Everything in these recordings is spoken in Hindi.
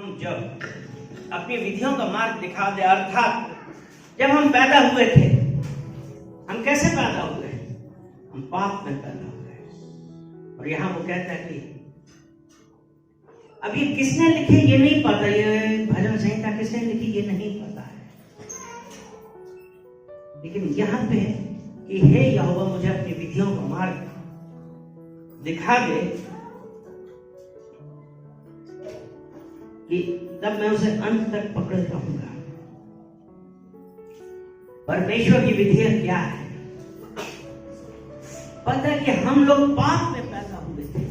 हम जब अपनी विधियों का मार्ग दिखा दे, अर्थात जब हम पैदा हुए थे, हम कैसे पैदा हुए? हम पाप में पैदा हुए। और यहां वो कहता है कि अब ये किसने लिखी ये नहीं पता, ये भजन संहिता किसने लिखी ये नहीं पता है, लेकिन यहां पे कि हे यहोवा मुझे अपनी विधियों का मार्ग दिखा दे कि तब मैं उसे अंत तक पकड़े रहूंगा। परमेश्वर की विधियां क्या है? पता है कि हम लोग पाप में पैदा हुए थे,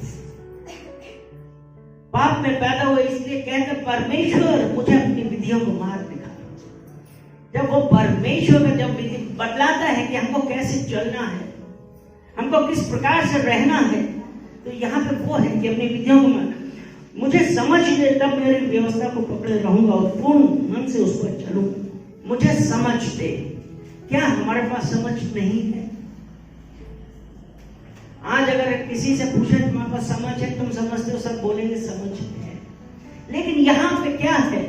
पाप में पैदा हुए, इसलिए कहते परमेश्वर मुझे अपनी विधियों को मार्ग दिखा। जब वो परमेश्वर का जब विधि बतलाता है कि हमको कैसे चलना है, हमको किस प्रकार से रहना है, तो यहाँ पे वो है कि अपनी विधियों को मुझे समझ दे, तब मेरी व्यवस्था को पकड़े रहूंगा और पूर्ण मन से उस पर चलूंगा। मुझे समझ दे। क्या हमारे पास समझ नहीं है? आज अगर किसी से पूछे तुम्हारे पास समझ है, तुम समझते हो, सब बोलेंगे समझ है। लेकिन यहाँ पे क्या है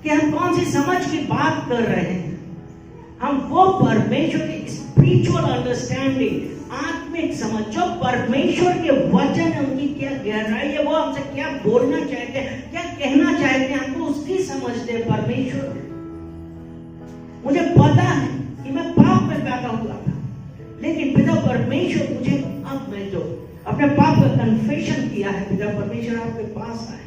कि हम कौन सी समझ की बात कर रहे हैं? हम वो परमेश्वर की स्पिरिचुअल अंडरस्टैंडिंग, आत्मिक समझ, जो परमेश्वर के वचन है, उनकी क्या गहराई है, वो हमसे क्या बोलना चाहते हैं, क्या कहना चाहते हैं, हमको उसकी समझ दे परमेश्वर। मुझे पता है कि मैं पाप में पैदा हुआ था, लेकिन पिता परमेश्वर मुझे, अब मैं जो अपने पाप का कन्फेशन किया है, पिता परमेश्वर आपके पास आए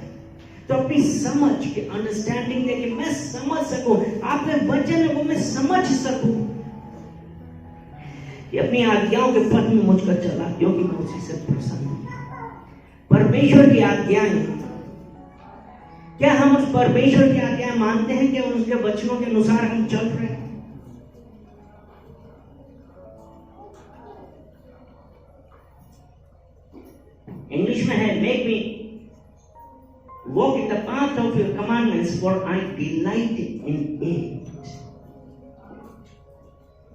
तो अपनी समझ के अंडरस्टैंडिंग दे कि मैं समझ सकूं, आपके वचन है वो मैं समझ सकूं, कि अपनी आज्ञाओं के पथ में मुझको चला, क्योंकि मैं उसी से प्रसन्न हूं। परमेश्वर की आज्ञाएं, क्या हम उस परमेश्वर की आज्ञाएं मानते हैं? क्या उसके वचनों के अनुसार हम चल रहे हैं? इंग्लिश में है, make me walk in the path of your commandments, for I delight in it.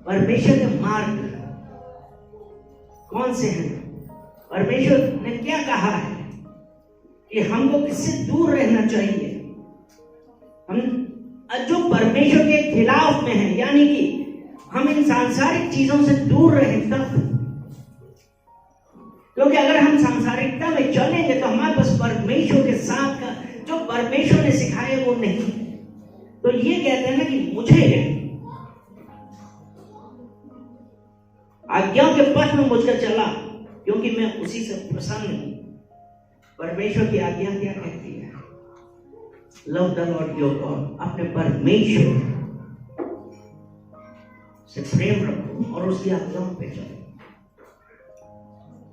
परमेश्वर के मार्ग कौन से हैं? परमेश्वर ने क्या कहा है कि हमको किससे दूर रहना चाहिए? हम जो परमेश्वर के खिलाफ में है, यानी कि हम इन सांसारिक चीजों से दूर रहें तब, क्योंकि अगर हम सांसारिकता में चलेंगे तो हमारे पास परमेश्वर के साथ का जो परमेश्वर ने सिखाया वो नहीं है। तो ये कहते हैं ना कि मुझे आज्ञाओं के पथ में मुझको चला, क्योंकि मैं उसी से प्रसन्न हूं। परमेश्वर की आज्ञा क्या कहती है? Love the Lord your God, अपने परमेश्वर से प्रेम रखो और उसकी आज्ञाओं पे चलो।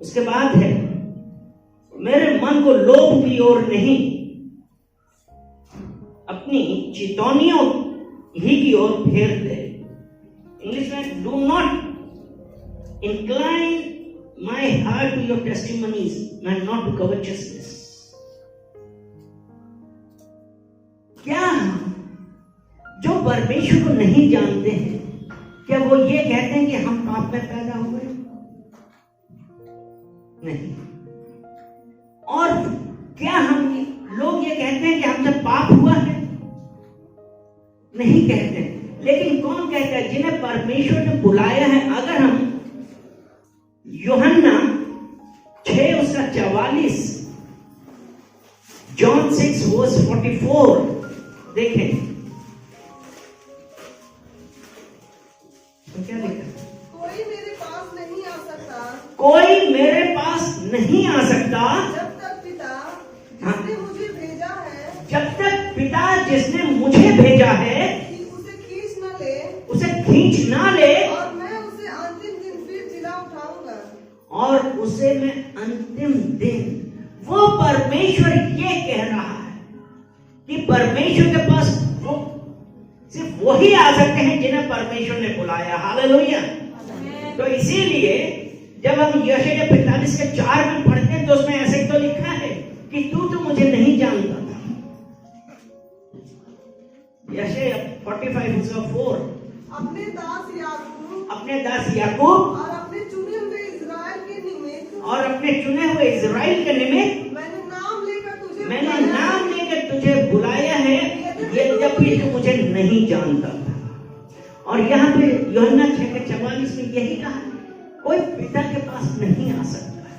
उसके बाद है, मेरे मन को लोभ की ओर नहीं, अपनी चितौनियों ही की ओर फेर दे। इंग्लिश में, do not incline my heart to your testimonies and not to covetousness. क्या जो परमेश्वर को नहीं जानते हैं, क्या वो ये कहते हैं कि हम पाप में पैदा हुए? नहीं। और क्या हम लोग ये कहते हैं कि हमसे पाप हुआ है? नहीं कहते। लेकिन कौन कहता है? जिन्हें परमेश्वर ने बुलाया है। अगर हम यूहन्ना 6:44, जॉन 6:44 देखें तो क्या लिखा? कोई मेरे पास नहीं आ सकता, कोई मेरे पास नहीं आ सकता जब तक पिता जिसने मुझे भेजा है, जब तक पिता जिसने मुझे भेजा है कि उसे खींच न ले, उसे खींच ना ले, और मैं उसे अंतिम दिन फिर जिला उठाऊंगा। और उसे मैं अंतिम दिन, वो परमेश्वर ये कह रहा है कि परमेश्वर के पास वो सिर्फ वही आ सकते हैं जिन्हें परमेश्वर ने बुलाया। हालेलुया। तो इसीलिए जब हम यशायाह 45:4 में पढ़ते हैं तो उसमें ऐसे तो लिखा है कि तू तो मुझे नहीं जानता था। यशायाह 45:4, अपने दास याकूब और अपने चुने हुए इज़राइल के निमित्त, और अपने चुने हुए इज़राइल के निमित्त मैंने नाम लेकर तुझे बुलाया नहीं जानता था। और यहाँ पे यूहन्ना 6:44 में यही कहा, कोई पिता के पास नहीं आ सकता है।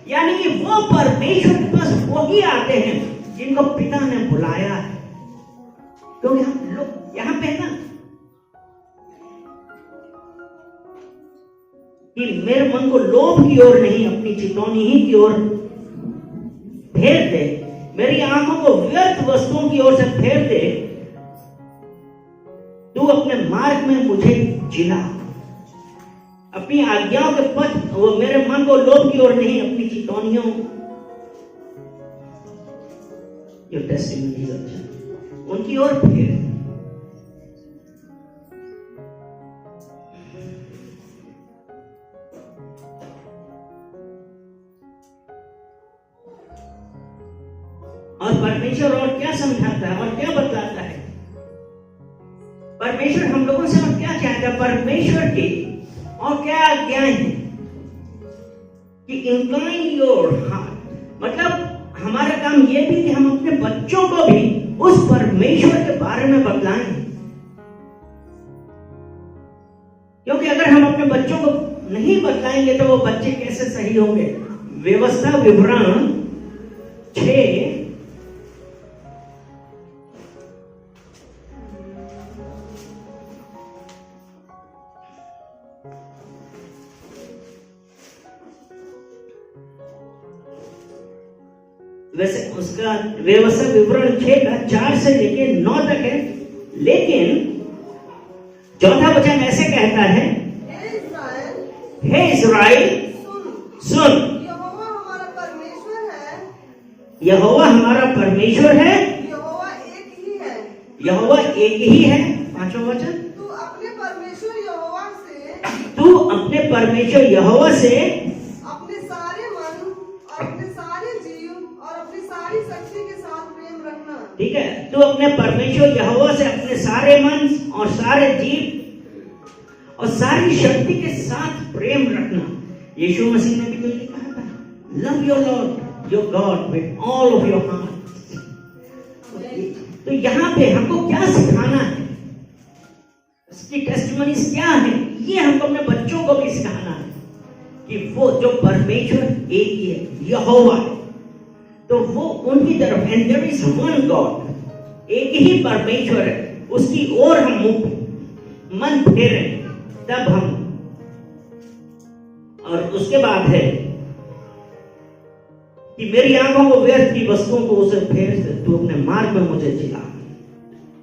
यानी कि वो परमेश्वर के पास वही आते हैं जिनको पिता ने बुलाया है। क्योंकि हम लोग यहाँ पे ना कि मेरे मन को लोभ की ओर नहीं, अपनी चितौनी ही की ओर फेर दे, मेरी आंखों को व्यर्थ वस्तुओं की ओर से फेर दे, तू अपने मार्ग में मुझे जिला, अपनी आज्ञाओं के पथ, वो मेरे मन को लोभ की ओर नहीं, अपनी चितौनियों, योर टेस्टिमनीज उनकी ओर फेर। और परमेश्वर और क्या समझाता है और क्या बताता है? परमेश्वर हम लोगों से और क्या चाहता है? परमेश्वर की और क्या आज्ञाएं हैं कि इंक्लाइन योर हार्ट, मतलब हमारा काम यह भी कि हम अपने बच्चों को भी उस परमेश्वर के बारे में बतलाएं। क्योंकि अगर हम अपने बच्चों को नहीं बतलाएंगे तो वो बच्चे कैसे सही होंगे? व्यवस्था विवरण 6 वैसे उसका व्यवस्था विवरण 6 का 4 से लेके 9 तक है, लेकिन चौथा वचन ऐसे कहता है, हे इस्राएल सुन, यहोवा हमारा परमेश्वर है, यहोवा हमारा परमेश्वर है, यहोवा एक ही है, यहोवा एक ही है। 5वां वचन, तू अपने परमेश्वर यहोवा से अपने सारे मन और अपने सारे जीव और अपनी सारी शक्ति के साथ प्रेम रखना। ठीक है, तू अपने परमेश्वर यहोवा से अपने सारे मन और सारे जीव और सारी शक्ति के साथ प्रेम रखना। यीशु मसीह ने भी तो ये कहा था, love your Lord your God with all of your heart. तो यहाँ पे हमको क्या सिखाना है, इसकी टेस्टिमनीज क्या है, ये हमको अपने बच्चों को भी सिखाना है कि वो जो परमेश्वर एक ही है, यहोवा है, तो वो उनकी तरफ, and there is one God, एक ही परमेश्वर है, उसकी ओर हम मन फेरें तब हम। और उसके बाद है कि मेरी आंखों को व्यर्थ की वस्तुओं को उसे फेर से तू अपने मार्ग में मुझे जिला।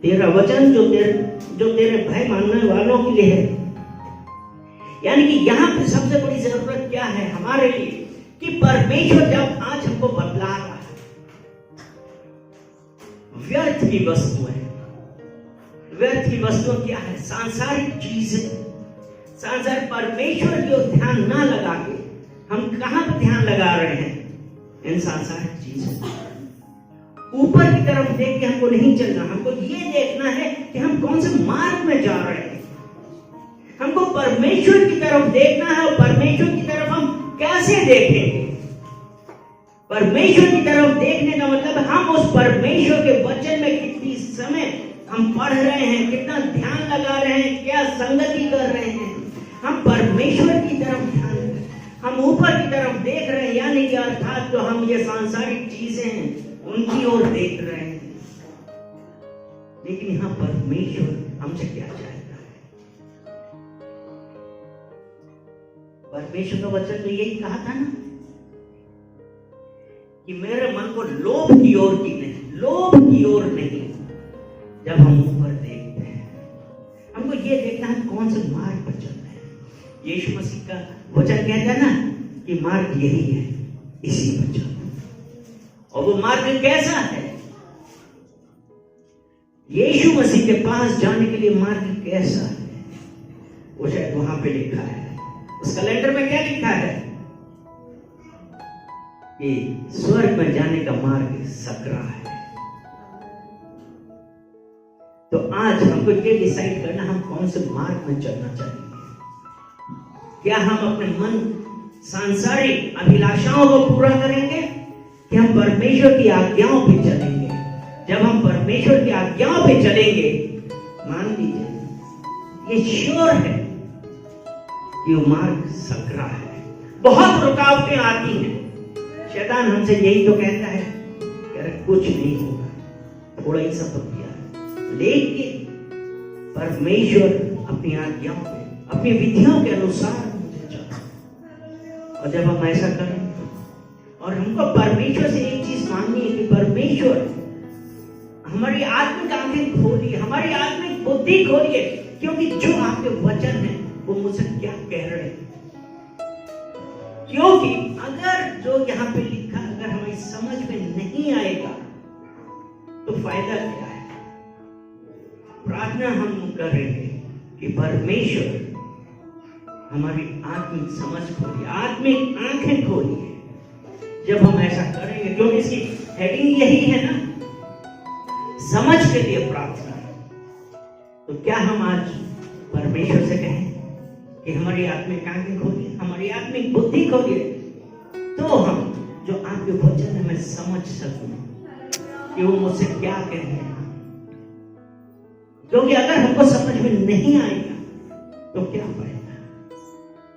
तेरा वचन जो तेरे भय मानने वालों के लिए है। यानी कि यहाँ पे सबसे बड़ी जरूरत क्या है हमारे लिए कि परमेश्वर जब आज हमको बतला रहा है व्यर्थ की वस्तुएं, व्यर्थ की वस्तुएं क्या है? सांसारिक चीजें, सांसारिक। परमेश्वर की ओर ध्यान ना लगा के हम कहां पर ध्यान लगा रहे हैं? इन सांसारिक चीजों। ऊपर की तरफ देख के हमको नहीं चलना, हमको ये देखना है कि हम कौन से मार्ग में जा रहे हैं। हमको परमेश्वर की तरफ देखना है, और परमेश्वर की तरफ हम कैसे देखेंगे? परमेश्वर की तरफ देखने का मतलब हम उस परमेश्वर के वचन में कितनी समय हम पढ़ रहे हैं, कितना ध्यान लगा रहे हैं, क्या संगति कर रहे हैं। हम परमेश्वर की तरफ ध्यान, हम ऊपर की तरफ देख रहे हैं, यानी कि अर्थात जो हम ये सांसारिक चीजें हैं उनकी ओर देख रहे हैं। लेकिन यहां परमेश्वर हमसे क्या चाहता है? परमेश्वर का वचन तो यही कहा था ना कि मेरे मन को लोभ की ओर की नहीं, लोभ की ओर नहीं। जब हम ऊपर देखते हैं हमको ये देखना है कौन से मार्ग पर चल रहे हैं। यीशु मसीह का वचन कहता है ना कि मार्ग यही है, इसी पर चलो। और वो मार्ग कैसा है? यीशु मसीह के पास जाने के लिए मार्ग कैसा है? वो शायद वहां पे लिखा है, उस कैलेंडर में क्या लिखा है कि स्वर्ग में जाने का मार्ग सकरा है। तो आज हमको ये डिसाइड करना हम कौन से मार्ग में चलना चाहिए। क्या हम अपने मन सांसारिक अभिलाषाओं को पूरा करेंगे कि हम परमेश्वर की आज्ञाओं पे चलेंगे? जब हम परमेश्वर की आज्ञाओं पे चलेंगे मान लीजिए ये श्योर है कि वो मार्ग सकरा है, बहुत रुकावटें आती हैं। शैतान हमसे यही तो कहता है कि अरे कुछ नहीं होगा, थोड़ा ही सब किया, लेकिन परमेश्वर अपनी आज्ञाओं में, अपनी विधियों के अनुसार मुझे चला। और जब हम ऐसा करें और हमको परमेश्वर से एक चीज माननी है कि परमेश्वर हमारी आत्मिक आंखें खोलिए, हमारी आत्मिक बुद्धि खोलिए, क्योंकि जो आपके वचन है वो मुझसे क्या कह रहे हैं। क्योंकि अगर जो यहाँ पे लिखा अगर हमारी समझ में नहीं आएगा तो फायदा क्या है। प्रार्थना हम करेंगे कि परमेश्वर हमारी आत्मिक समझ खोलिए, आत्मिक आंखें खोलिए। जब हम ऐसा करेंगे, क्योंकि इसकी हेडिंग यही है ना, समझ के लिए प्रार्थना, तो क्या हम आज परमेश्वर से कहें कि हमारी आत्मिक आंखें खोलिए, हमारी आत्मिक बुद्धि खोलिए, तो हम जो आपके वचन है मैं समझ सकूं कि वो मुझसे क्या कह रहे हैं। क्योंकि अगर हमको समझ में नहीं आएगा तो क्या फायदा।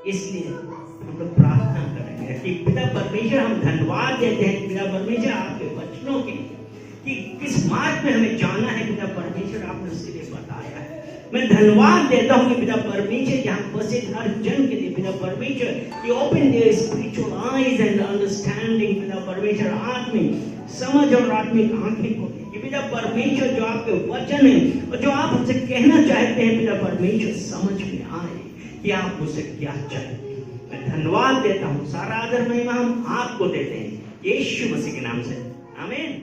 इसलिए हम लोग प्रार्थना करेंगे कि पिता परमेश्वर, हम धन्यवाद देते हैं पिता परमेश्वर आपके वचनों के लिए कि किस मार्ग में हमें जाना है। पिता परमेश्वर आपने उसके लिए बताया है। मैं धन्यवाद देता हूं कि पिता परमेश्वर यहाँ उपस्थित हर जन के लिए पिता परमेश्वर you open their spiritual eyes and understanding। पिता परमेश्वर आत्मिक समझ और आत्मिक आंखें खोले कि पिता परमेश्वर जो आपके वचन है और जो आप हमसे कहना चाहते हैं पिता परमेश्वर समझ में आए कि आप मुझसे क्या चाहते हैं। मैं धन्यवाद देता हूँ, सारा आदर महिमा हम आपको देते हैं यीशु मसीह के नाम से, आमीन।